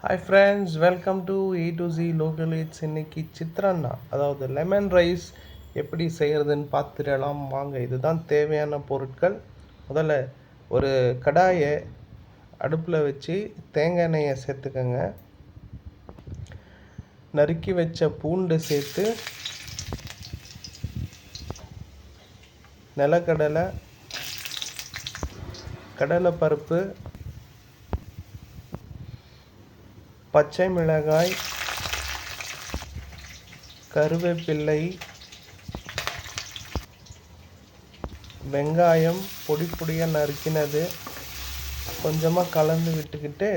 Hi friends, welcome to A to Z local it's. இன்னைக்கு சித்ரான்னா அதாவது lemon rice எப்படி செய்கிறதுன்னு பார்த்துடலாம் வாங்க. இதுதான் தேவையான பொருட்கள். முதல்ல ஒரு கடாயை அடுப்பில் வச்சு தேங்காய் எண்ணெயை சேர்த்துக்கோங்க. நறுக்கி வச்ச பூண்டு சேர்த்து நிலக்கடலை, கடலைப்பருப்பு, பச்சை மிளகாய், கருவேப்பிள்ளை, வெங்காயம் பொடி பொடியாக நறுக்கினது கொஞ்சமாக கலந்து விட்டுக்கிட்டு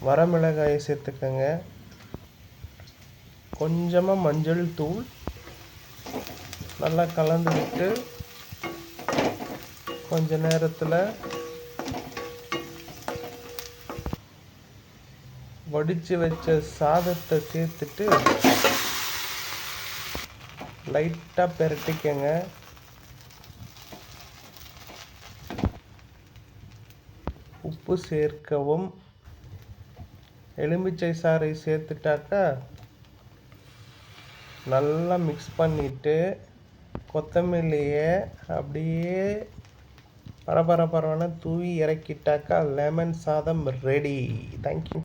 வரமிளகாயை சேர்த்துக்கங்க. கொஞ்சமாக மஞ்சள் தூள் நல்லா கலந்து விட்டு கொஞ்ச நேரத்தில் வடித்து வச்ச சாதத்தை சேர்த்துட்டு லைட்டாக பெரட்டிக்கங்க. உப்பு சேர்க்கவும். எலுமிச்சை சாறை சேர்த்துட்டாக்கா நல்லா மிக்ஸ் பண்ணிவிட்டு கொத்தமல்லியை அப்படியே பரபரன்னு தூவி இறக்கிட்டாக்கா லெமன் சாதம் ரெடி. தேங்க்யூ.